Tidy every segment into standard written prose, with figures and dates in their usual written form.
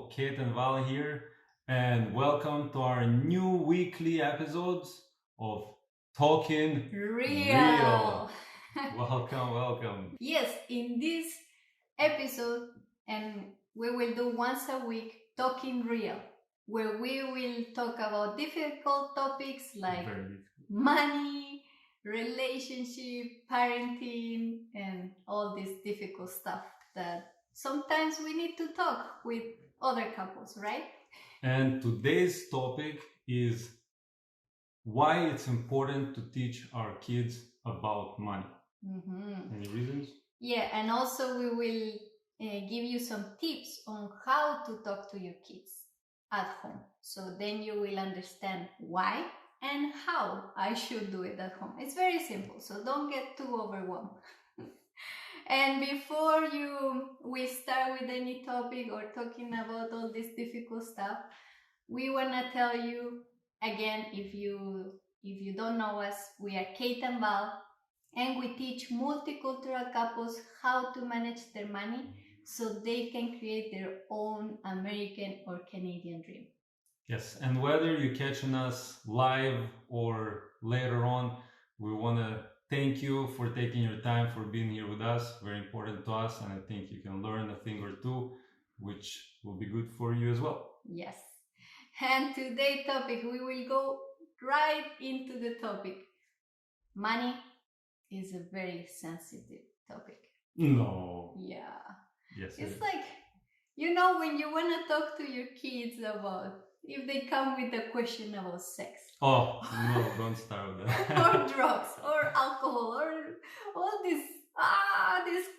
Hello, Kate and Val here, and welcome to our new weekly episodes of Talking Real. Welcome. Yes, in this episode, and we will do once a week Talking Real, where we will talk about difficult topics like Very difficult. money, relationship, parenting, and all this difficult stuff that sometimes we need to talk with other couples, right? And today's topic is why it's important to teach our kids about money. Any reasons? Yeah, and also we will give you some tips on how to talk to your kids at home. So then you will understand why and how I should do it at home. It's very simple, so don't get too overwhelmed. And before we start with any topic or talking about all this difficult stuff, we want to tell you again, if you don't know us, we are Kate and Val, and we teach multicultural couples how to manage their money so they can create their own American or Canadian dream. Yes, and whether you're catching us live or later on, we want to thank you for taking your time for being here with us. Very important to us, and I think you can learn a thing or two, which will be good for you as well. Yes. And today's topic, we will go right into the topic. Money is a very sensitive topic. No. Yeah. Yes. It's like, when you want to talk to your kids about, if they come with a question about sex. Oh, no, don't start with that. Or drugs, or alcohol, or all these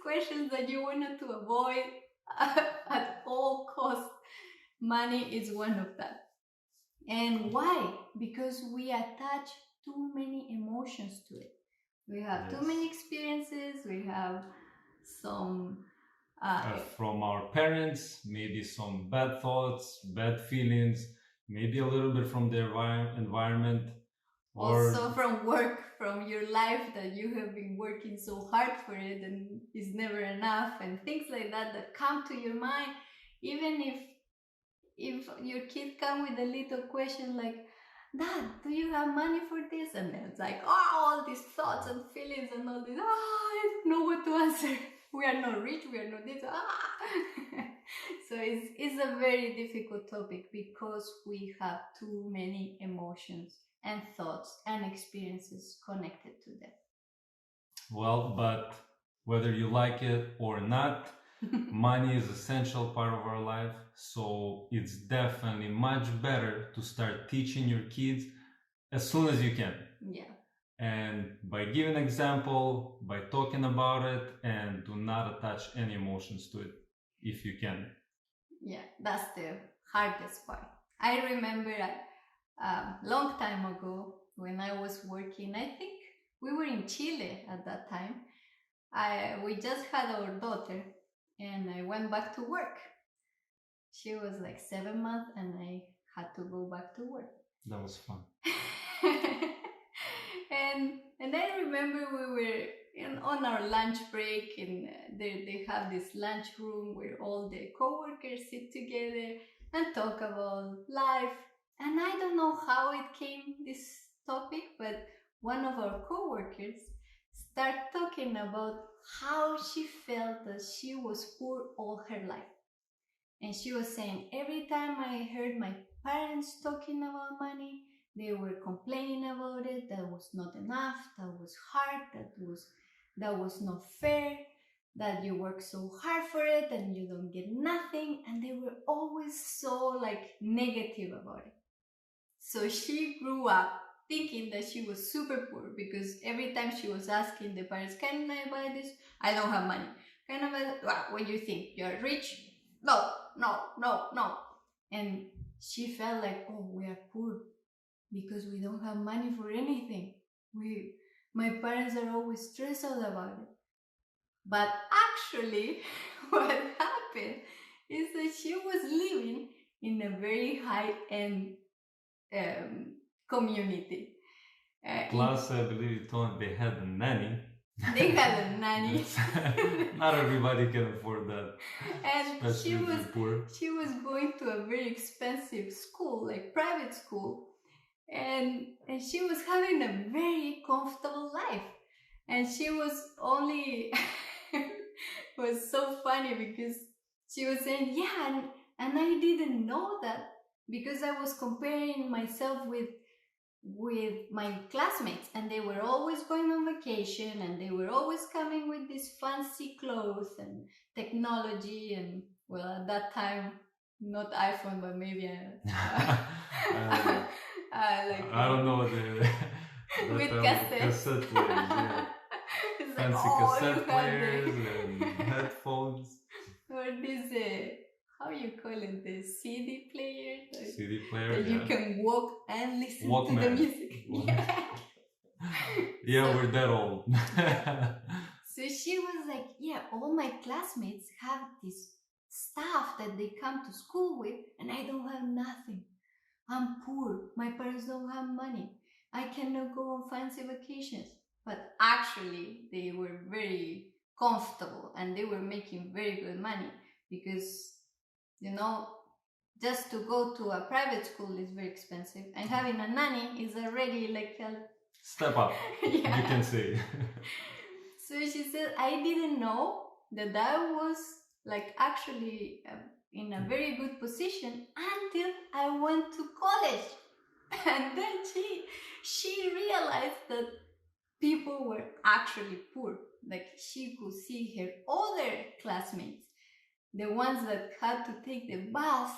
questions that you wanted to avoid at all costs. Money is one of them. And why? Because we attach too many emotions to it. We have too many experiences. We have some from our parents, maybe some bad thoughts, bad feelings, maybe a little bit from the environment. Also from work, from your life, that you have been working so hard for it and it's never enough, and things like that come to your mind. Even if your kid come with a little question like, Dad, do you have money for this? And then it's like, all these thoughts and feelings and all this, I don't know what to answer. We are not rich, we are not this. So it's a very difficult topic because we have too many emotions and thoughts and experiences connected to them. Well, but whether you like it or not, money is an essential part of our life. So it's definitely much better to start teaching your kids as soon as you can. Yeah. And by giving an example, by talking about it, and do not attach any emotions to it if you can. Yeah, that's the hardest part. I remember a long time ago when I was working, I think we were in Chile at that time. We just had our daughter and I went back to work. She was like 7 months and I had to go back to work. That was fun. And I remember we were on our lunch break, and they have this lunch room where all the co-workers sit together and talk about life. And I don't know how it came, this topic, but one of our co-workers started talking about how she felt that she was poor all her life. And she was saying, every time I heard my parents talking about money, they were complaining about it, that was not enough, that was hard, that was not fair, that you work so hard for it and you don't get nothing, and they were always so negative about it. So she grew up thinking that she was super poor because every time she was asking the parents, can I buy this? I don't have money. Can I buy that? Well, what do you think? You're rich? No. And she felt like, oh, we are poor because we don't have money for anything. My parents are always stressed out about it. But actually, what happened is that she was living in a very high-end community. Plus, I believe you told me they had a nanny. They had a nanny. Not everybody can afford that, And especially if you're poor. she was going to a very expensive school, like private school, and she was having a very comfortable life. And she was only was so funny because she was saying, yeah, and I didn't know that because I was comparing myself with my classmates, and they were always going on vacation, and they were always coming with these fancy clothes and technology, and well, at that time, not iPhone, but maybe like I don't know the with cassette players, yeah. It's Fancy like, oh, cassette players and headphones. or this how you call it, the CD player, CD player, that yeah. you can walk and listen Walkman. to the music. Yeah. Yeah, So- we're that old. So she was like, yeah, all my classmates have this stuff that they come to school with, and I don't have nothing. I'm poor. My parents don't have money. I cannot go on fancy vacations. But actually, they were very comfortable and they were making very good money because, you know, just to go to a private school is very expensive, and having a nanny is already like a Step up, yeah. you can say. So she said, I didn't know that I was like actually in a very good position until I went to college. And then she realized that people were actually poor. Like she could see her other classmates, the ones that had to take the bus,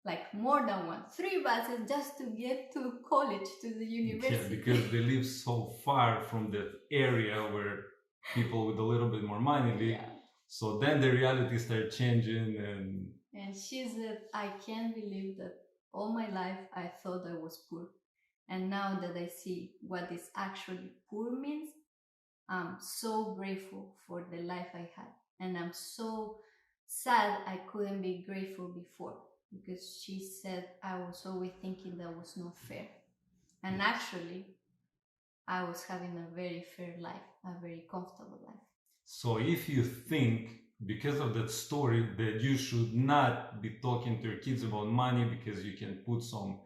like more than one, 3 buses just to get to college, to the university. Yeah, because they live so far from the area where people with a little bit more money live. Yeah. So then the reality started changing, And she said, I can't believe that all my life I thought I was poor. And now that I see what is actually poor means, I'm so grateful for the life I had. And I'm so sad I couldn't be grateful before, because she said I was always thinking that was not fair. And actually, I was having a very fair life, a very comfortable life. So if you think, because of that story, that you should not be talking to your kids about money because you can put some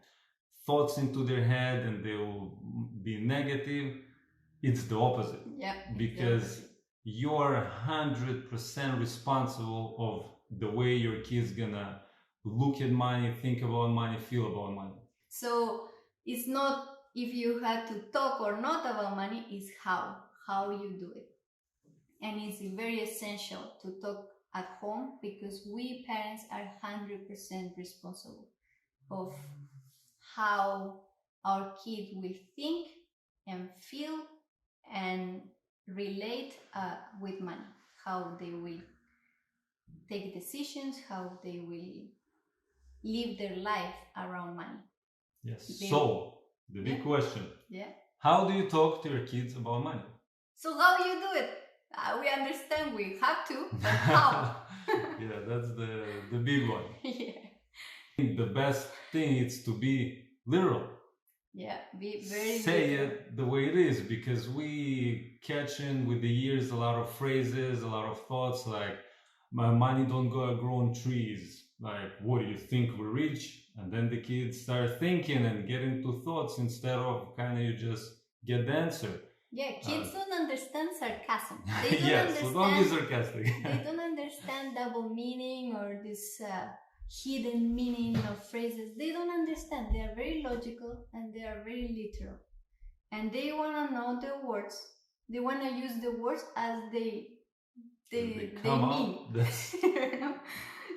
thoughts into their head and they will be negative, it's the opposite. Yeah. Because you are 100% responsible of the way your kids gonna look at money, think about money, feel about money. So it's not if you had to talk or not about money, it's how you do it. And it's very essential to talk at home, because we parents are 100% responsible of how our kid will think and feel and relate with money, how they will take decisions, how they will live their life around money. Yes. So the big question. Yeah. How do you talk to your kids about money? So how you do it? We understand we have to, but how? Yeah, that's the big one. Yeah. The best thing is to be literal. Yeah, be very say literal. it the way it is, because we catch in with the years a lot of phrases, a lot of thoughts like my money don't grow on trees. Like, what do you think we're rich? And then the kids start thinking and get into thoughts instead of kind of you just get the answer. Yeah, kids don't understand sarcasm. They don't yeah, understand, so don't be sarcastic. They don't understand double meaning or this hidden meaning of phrases. They don't understand. They are very logical and they are very literal. And they want to know the words. They want to use the words as they mean. You know?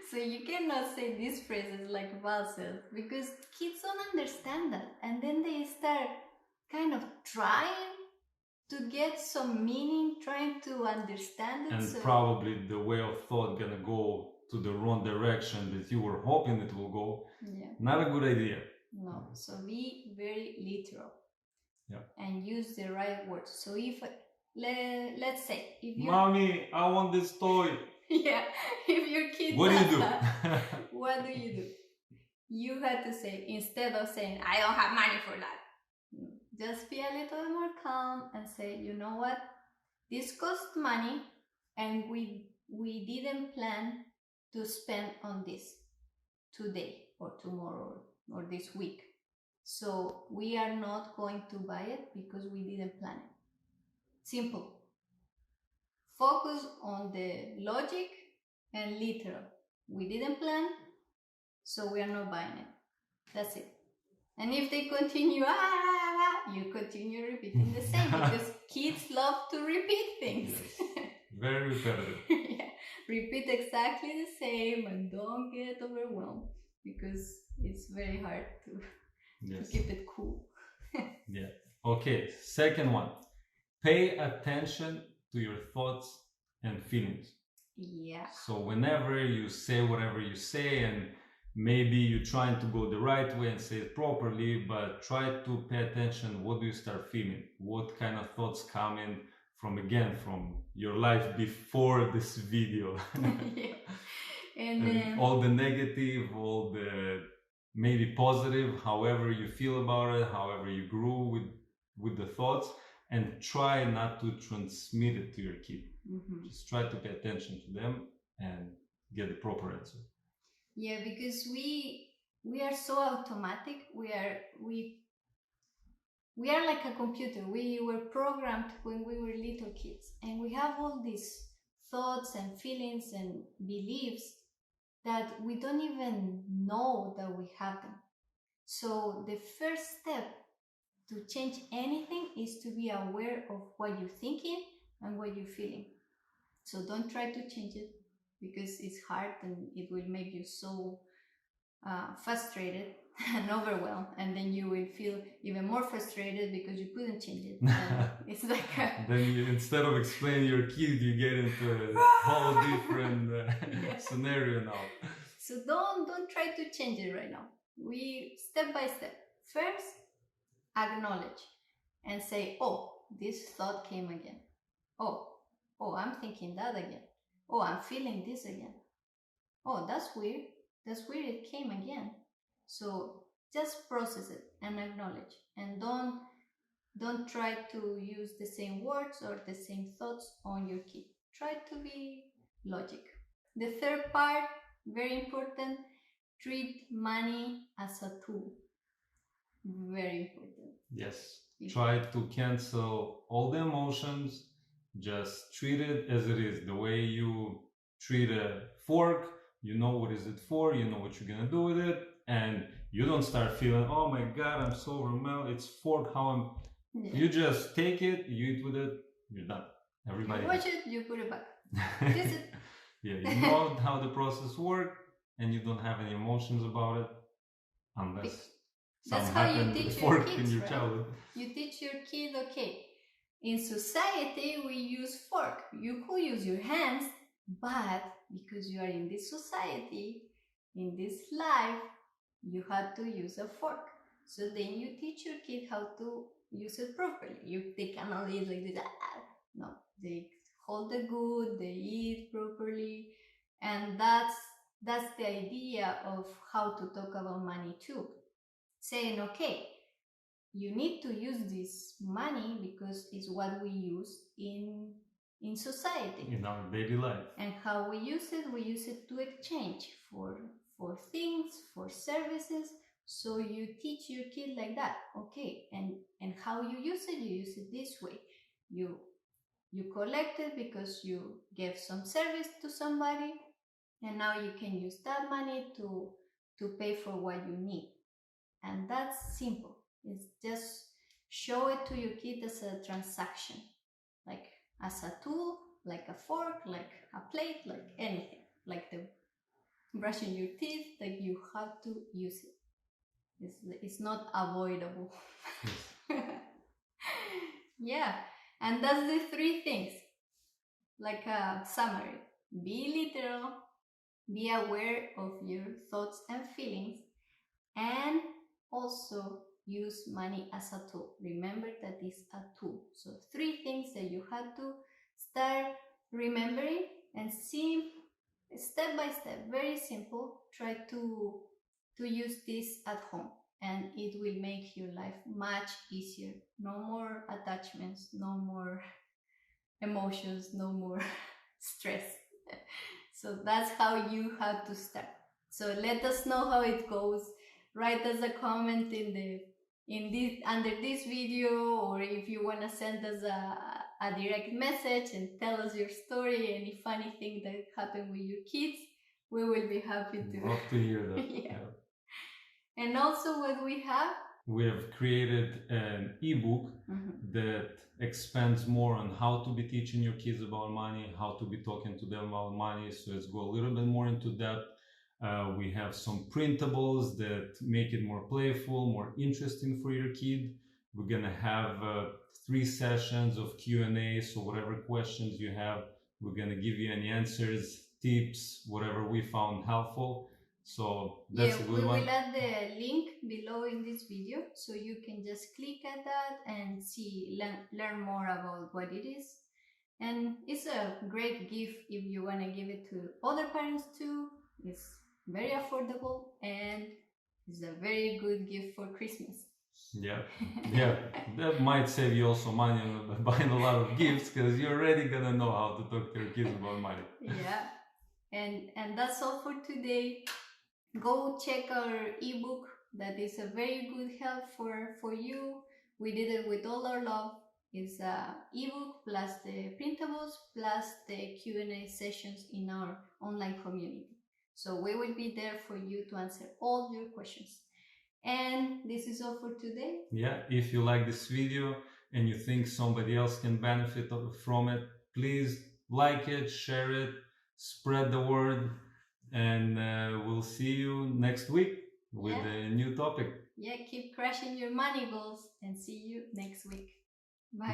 So you cannot say these phrases like Val says, because kids don't understand that. And then they start kind of trying to get some meaning, trying to understand it. And probably the way of thought gonna go to the wrong direction that you were hoping it will go. Yeah. Not a good idea. No. So be very literal. Yeah. And use the right words. So if let's say if you Mommy, I want this toy. Yeah, if your kid what do you do? What do you do? You had to say, instead of saying I don't have money for that, just be a little more calm and say, you know what? this cost money, and we didn't plan to spend on this today or tomorrow or this week. So we are not going to buy it because we didn't plan it. Simple. Focus on the logic and literal. We didn't plan, so we are not buying it. That's it. And if they continue, you continue repeating the same because kids love to repeat things. Yes. Very repetitive. Yeah. Repeat exactly the same and don't get overwhelmed because it's very hard to keep it cool. Yeah. Okay, second one. Pay attention to your thoughts and feelings. Yeah. So whenever you say whatever you say, and maybe you're trying to go the right way and say it properly, but try to pay attention. What do you start feeling? What kind of thoughts come in from your life before this video? Yeah. And all the negative, all the maybe positive, however you feel about it, however you grew with the thoughts, and try not to transmit it to your kid. Mm-hmm. Just try to pay attention to them and get the proper answer. Yeah, because we are so automatic. We are like a computer. We were programmed when we were little kids, and we have all these thoughts and feelings and beliefs that we don't even know that we have them. So the first step to change anything is to be aware of what you're thinking and what you're feeling. So don't try to change it because it's hard and it will make you so frustrated and overwhelmed, and then you will feel even more frustrated because you couldn't change it. It's like then instead of explaining your kid, you get into a whole different scenario now. So don't try to change it right now. We step by step. First, acknowledge and say, oh, this thought came again. Oh, I'm thinking that again. Oh, I'm feeling this again. Oh, that's weird. That's weird, it came again. So just process it and acknowledge, and don't try to use the same words or the same thoughts on your kid. Try to be logic. The third part, very important, treat money as a tool. Very important. Yes. Try to cancel all the emotions. Just treat it as it is. The way you treat a fork, you know what is it for, you know what you're gonna do with it, and you don't start feeling, oh my god, I'm so overwhelmed, it's fork, how I'm... Yeah. You just take it, you eat with it, you're done. Everybody... You watch it, you put it back. This it. Yeah, you know how the process works, and you don't have any emotions about it, unless... That's how you teach your kids, right? Childhood. You teach your kid, okay, in society we use fork. You could use your hands, but because you are in this society, in this life, you have to use a fork. So then you teach your kid how to use it properly. They cannot eat like this. No, they hold the good, they eat properly, and that's the idea of how to talk about money too. Saying, okay, you need to use this money because it's what we use in society, in our daily life. And how we use it to exchange for things, for services. So you teach your kid like that, okay, and how you use it this way. You collect it because you gave some service to somebody, and now you can use that money to pay for what you need. And that's simple. It's just show it to your kid as a transaction, like as a tool, like a fork, like a plate, like anything, like the brushing your teeth, like you have to use it. It's not avoidable. Yeah, and that's the three things, like a summary. Be literal, be aware of your thoughts and feelings, and also use money as a tool. Remember that it's a tool. So 3 things that you have to start remembering and see step by step. Very simple. Try to use this at home, and it will make your life much easier. No more attachments, no more emotions, no more stress. So that's how you have to start. So let us know how it goes. Write us a comment in this under this video, or if you want to send us a direct message and tell us your story, any funny thing that happened with your kids. We will be happy to love to hear that. yeah. And also what we have created an ebook that expands more on how to be teaching your kids about money, how to be talking to them about money. So let's go a little bit more into depth. We have some printables that make it more playful, more interesting for your kid. We're gonna have 3 sessions of Q&A, so whatever questions you have, we're gonna give you any answers, tips, whatever we found helpful. So that's a good one. We will add the link below in this video, so you can just click at that and learn more about what it is. And it's a great gift if you want to give it to other parents too. It's very affordable and it's a very good gift for Christmas. Yeah, that might save you also money on buying a lot of gifts, because you're already gonna know how to talk to your kids about money. Yeah, and that's all for today. Go check our ebook. That is a very good help for you. We did it with all our love. It's a ebook plus the printables plus the Q&A sessions in our online community. So we will be there for you to answer all your questions. And this is all for today. Yeah, if you like this video and you think somebody else can benefit from it, please like it, share it, spread the word, and we'll see you next week with a new topic. Yeah, keep crushing your money goals and see you next week. Bye.